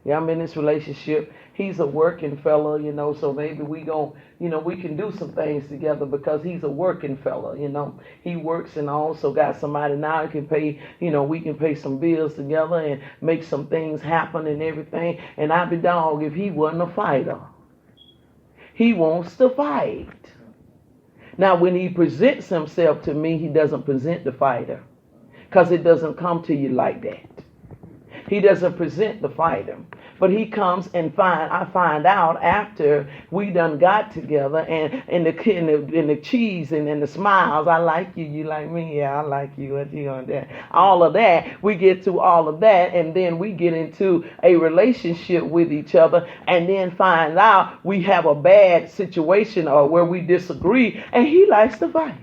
Yeah, I'm in this relationship. He's a working fella, so maybe we we can do some things together because he's a working fella, He works and also got somebody now who can pay, we can pay some bills together and make some things happen and everything. And I'd be dog if he wasn't a fighter. He wants to fight. Now, when he presents himself to me, he doesn't present the fighter because it doesn't come to you like that. He doesn't present the fighter, but he comes and I find out after we done got together and the cheese and the smiles. I like you, you like me, yeah, I like you. What you on that? All of that, we get to all of that, and then we get into a relationship with each other, and then find out we have a bad situation or where we disagree, and he likes to fight.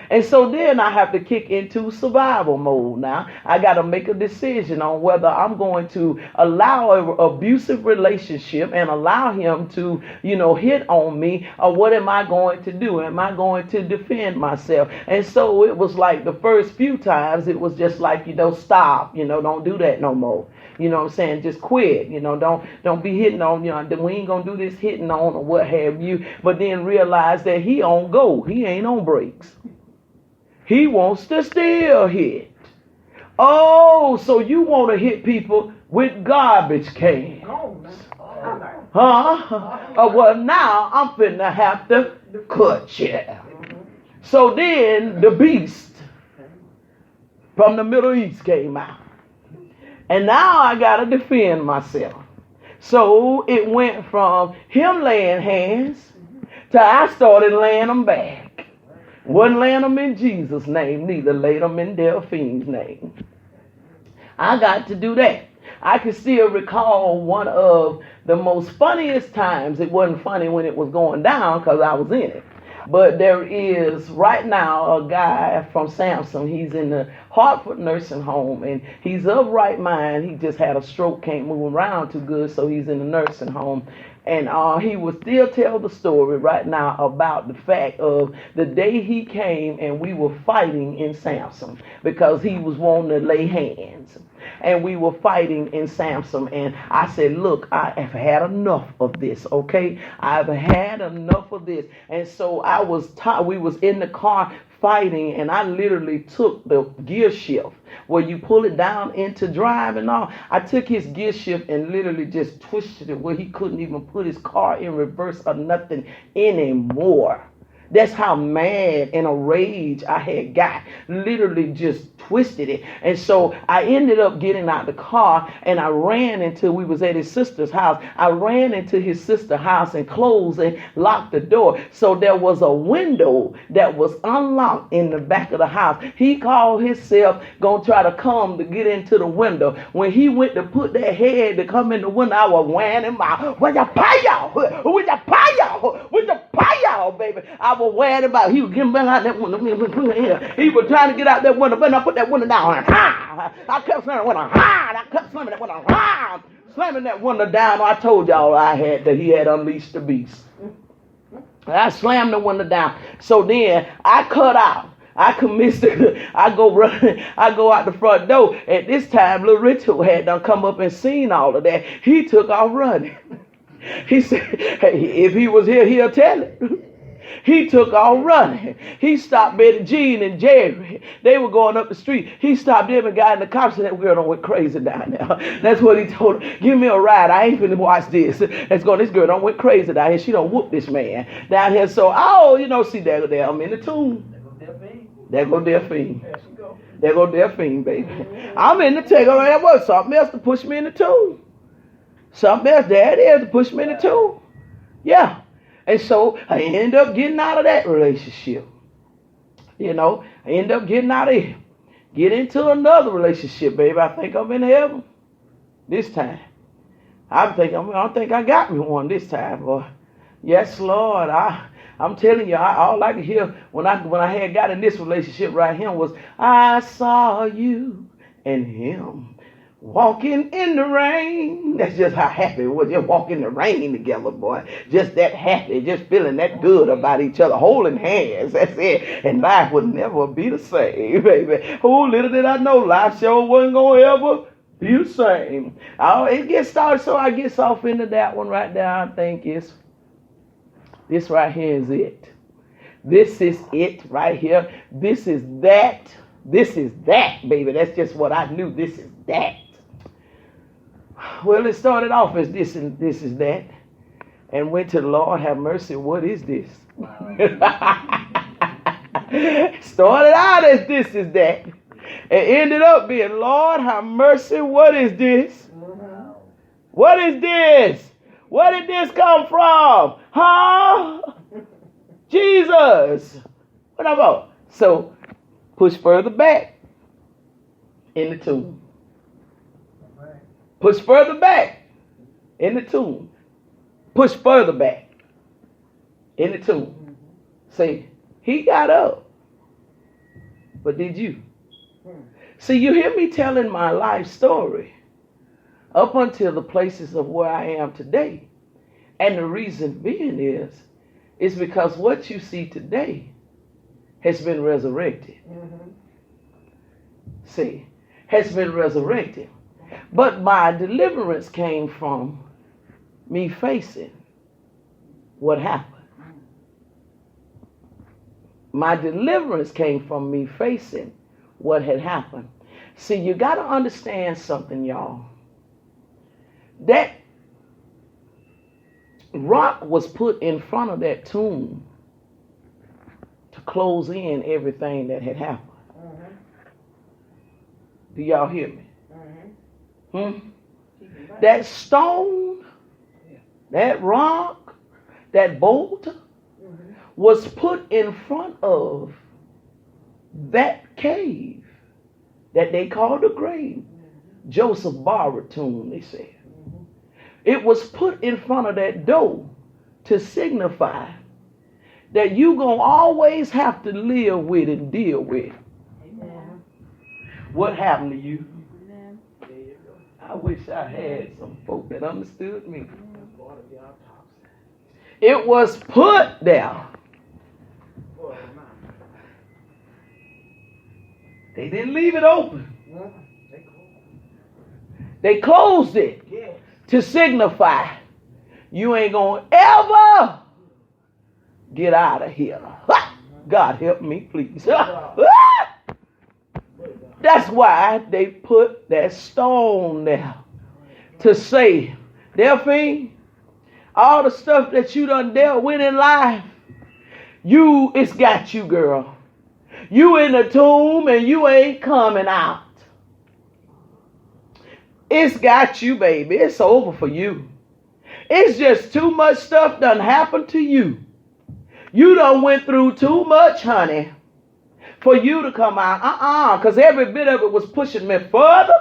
And so then I have to kick into survival mode now. I got to make a decision on whether I'm going to allow an abusive relationship and allow him to, hit on me, or what am I going to do? Am I going to defend myself? And so it was like the first few times it was just like, stop, don't do that no more. You know what I'm saying? Just quit. Don't be hitting on, we ain't going to do this hitting on or what have you. But then realize that he on go. He ain't on breaks. He wants to still hit. Oh, so you want to hit people with garbage cans. Well, now I'm finna have to cut you. So then the beast from the Middle East came out. And now I got to defend myself. So it went from him laying hands to I started laying them back. Wasn't laying them in Jesus' name, neither laid them in Delphine's name. I got to do that. I can still recall one of the most funniest times. It wasn't funny when it was going down because I was in it. But there is right now a guy from Samson. He's in the Hartford nursing home, and he's of right mind. He just had a stroke, can't move around too good, so he's in the nursing home. And he will still tell the story right now about the fact of the day he came and we were fighting in Samson because he was wanting to lay hands. And we were fighting in Samson. And I said, look, I have had enough of this, okay? I've had enough of this. And so we was in the car fighting, and I literally took the gear shift where you pull it down into drive and all. I took his gear shift and literally just twisted it where he couldn't even put his car in reverse or nothing anymore. That's how mad and a rage I had got. Literally just twisted it. And so I ended up getting out the car and I ran until we was at his sister's house. I ran into his sister's house and closed and locked the door. So there was a window that was unlocked in the back of the house. He called himself gonna try to come to get into the window. When he went to put that head to come in the window, I was whacking him out. With your pie, with your pie, with your pie, baby. I was whacking him out. He was getting back out that window. He was trying to get out that window, but I put that window down. I kept slamming that window. I kept slamming that window. Slamming that window down. I told y'all he had unleashed the beast. I slammed the window down. So then I cut out. I committed. I go running. I go out the front door. At this time, little Richard had done come up and seen all of that. He took off running. He said, hey, if he was here, he'll tell it. He took off running. He stopped Betty Jean and Jerry. They were going up the street. He stopped them and got in the car and said, that girl done went crazy down there. That's what he told her. Give me a ride. I ain't finna watch this. This girl done went crazy down here. She done whooped this man down here. So, see, there I'm in the tomb. There go Delphine. There go Delphine, baby. I'm in the take. There was something else to push me in the tomb. Something else, there it is, to push me in the tomb. Yeah. And so I ended up getting out of that relationship. I ended up getting out of it. Get into another relationship, baby. I think I'm in heaven this time. I don't think I got me one this time, boy. Yes, Lord. I'm telling you, all I could hear when I had got in this relationship right here was, I saw you and him walking in the rain. That's just how happy it was. Just walking in the rain together, boy. Just that happy, just feeling that good about each other, holding hands. That's it. And life would never be the same, baby. Oh, little did I know, life sure wasn't going to ever You sing. Oh, it gets started, so I gets off into that one right there. I think this right here is it. This is it right here. This is that. This is that, baby. That's just what I knew. This is that. Well, it started off as this and this is that. And went to the Lord, have mercy, what is this? Started out as this is that. And ended up being, Lord, have mercy, what is this? What is this? Where did this come from? Huh? Jesus. What about? So, push further back in the tomb. Push further back in the tomb. Push further back in the tomb. Say, he got up. But did you? See, you hear me telling my life story up until the places of where I am today. And the reason being is because what you see today has been resurrected. See, has been resurrected. But my deliverance came from me facing what happened. My deliverance came from me facing what had happened. See, you got to understand something, y'all. That rock was put in front of that tomb to close in everything that had happened. Do y'all hear me? That stone, that rock, that bolt was put in front of that cave that they called the grave. Joseph borrowed tomb, they said. It was put in front of that door to signify that you gonna always have to live with and deal with. What happened to you? I wish I had some folk that understood me. It was put there. They didn't leave it open. They closed it to signify you ain't gonna ever get out of here. God help me, please. That's why they put that stone there to say, Delphine, all the stuff that you done dealt with in life, it's got you, girl. You in the tomb and you ain't coming out. It's got you, baby. It's over for you. It's just too much stuff done happened to you. You done went through too much, honey, for you to come out. Because every bit of it was pushing me further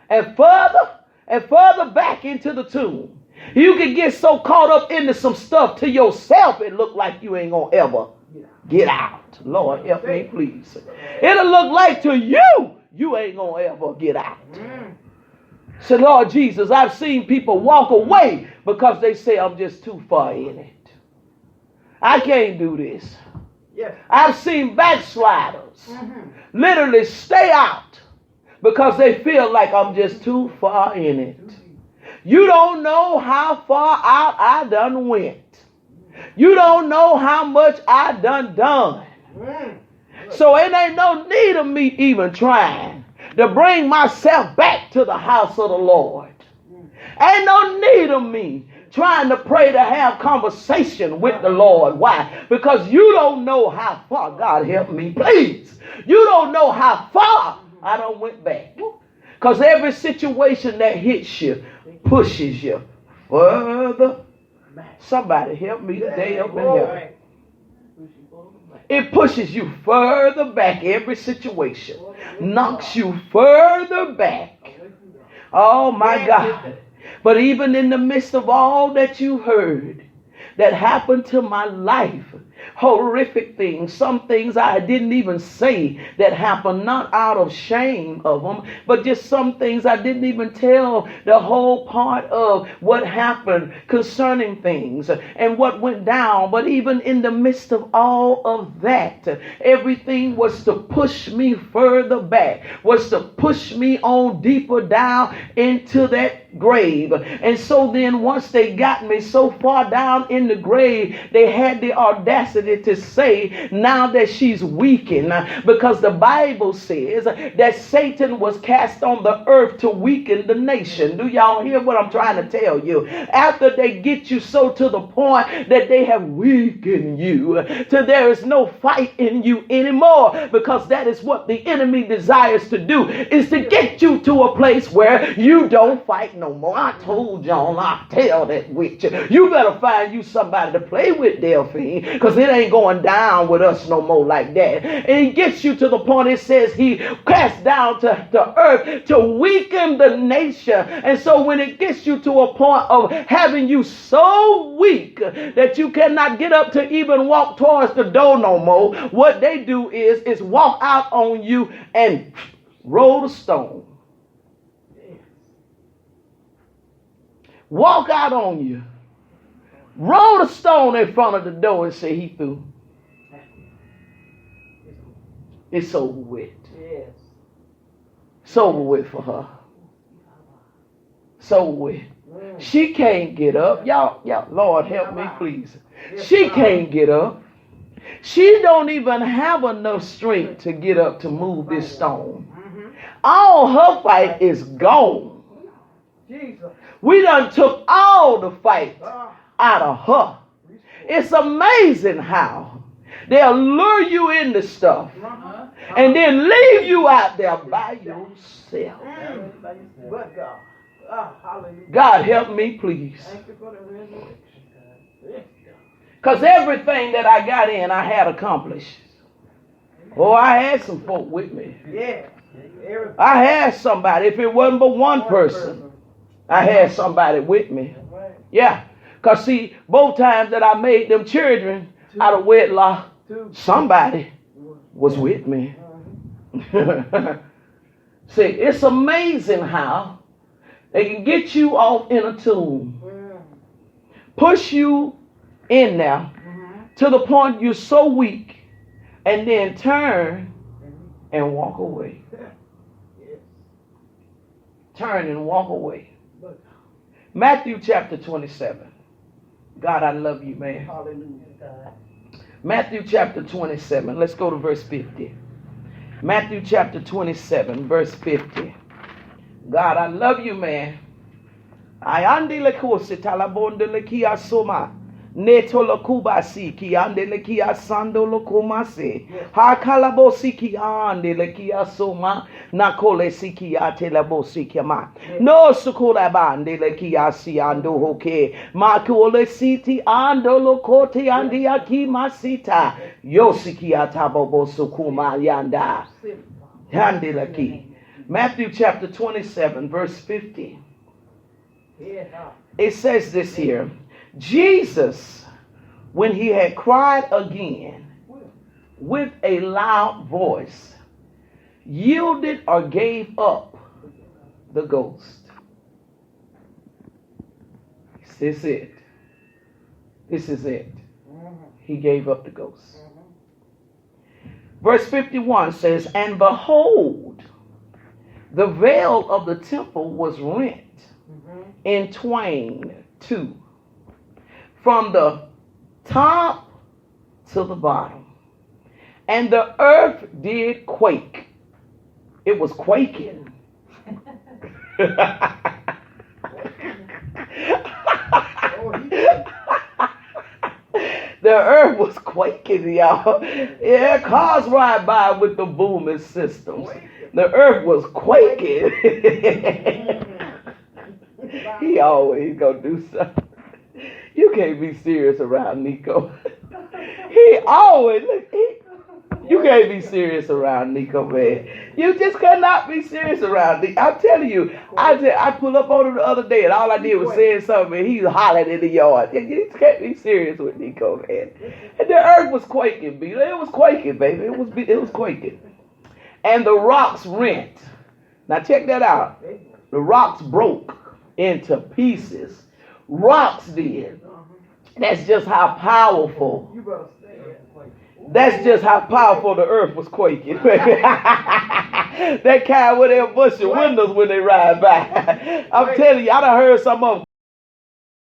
and further and further back into the tomb. You can get so caught up into some stuff to yourself, it look like you ain't going to ever get out. Lord, help me, please. It'll look like to you ain't going to ever get out. So, Lord Jesus, I've seen people walk away because they say, I'm just too far in it. I can't do this. I've seen backsliders literally stay out because they feel like I'm just too far in it. You don't know how far out I done went. You don't know how much I done. So it ain't no need of me even trying to bring myself back to the house of the Lord. Ain't no need of me trying to pray to have conversation with the Lord. Why? Because you don't know how far. God help me, please. You don't know how far I done went back. Because every situation that hits you pushes you further. Somebody help me today up in here. It pushes you further back. Every situation knocks you further back. Oh my God. But even in the midst of all that you heard that happened to my life, horrific things, some things I didn't even say that happened, not out of shame of them, but just some things I didn't even tell the whole part of what happened concerning things and what went down. But even in the midst of all of that, everything was to push me further back, was to push me on deeper down into that grave. And so then once they got me so far down in the grave, they had the audacity to say, now that she's weakened, because the Bible says that Satan was cast on the earth to weaken the nation. Do y'all hear what I'm trying to tell you? After they get you so to the point that they have weakened you, till there is no fight in you anymore, because that is what the enemy desires to do, is to get you to a place where you don't fight no more. I told y'all, I tell that witch, you better find you somebody to play with, Delphine, because it ain't going down with us no more like that. And he gets you to the point, it says he cast down to the earth to weaken the nation. And so when it gets you to a point of having you so weak that you cannot get up to even walk towards the door no more, what they do is walk out on you and roll the stone. Walk out on you. Roll the stone in front of the door and say he through. It's over with. Yes. It's over with for her. It's over with. She can't get up. Y'all, Lord help me, please. She can't get up. She don't even have enough strength to get up to move this stone. All her fight is gone. We done took all the fight out of her. It's amazing how they'll lure you into stuff and then leave you out there by yourself. God help me, please. Because everything that I got in, I had accomplished. Oh, I had some folk with me. I had somebody. If it wasn't but one person, I had somebody with me. Yeah. Because see, both times that I made them children out of wedlock, somebody was with me. See, it's amazing how they can get you off in a tomb, push you in there to the point you're so weak, and then turn and walk away. Turn and walk away. Matthew chapter 27. God, I love you, man. Hallelujah. Matthew chapter 27. Let's go to verse 50. Matthew chapter 27, verse 50. God, I love you, man. Ayandi lekosi talabonde lekia soma. Neto lokubasi ki ande lekia sando lokumase. Ha kalabosi ki ande lekia soma. Nakole siki ate labosi kama. No sukula bande lekia si ando hoke. Makole siti ando lokote andi aki masita. Yosiki atabobo sukuma yanda. Yande leki. Matthew chapter 27, verse 50. It says this here. Jesus, when he had cried again with a loud voice, yielded or gave up the ghost. This is it. This is it. He gave up the ghost. Verse 51 says, and behold, the veil of the temple was rent in twain two, from the top to the bottom. And the earth did quake. It was quaking. The earth was quaking, y'all. Yeah, cars ride by with the booming systems. The earth was quaking. He always gonna do something. You can't be serious around Nico. You can't be serious around Nico, man. You just cannot be serious around me. I'm telling you, I pulled up on him the other day, and all I did was say something, and he hollering in the yard. You just can't be serious with Nico, man. And the earth was quaking, B. It was quaking, baby. It was quaking. And the rocks rent. Now check that out. The rocks broke into pieces. Rocks did. That's just how powerful. That's just how powerful the earth was quaking. That kind with their bush windows when they ride by. I'm telling you, I done heard some of them.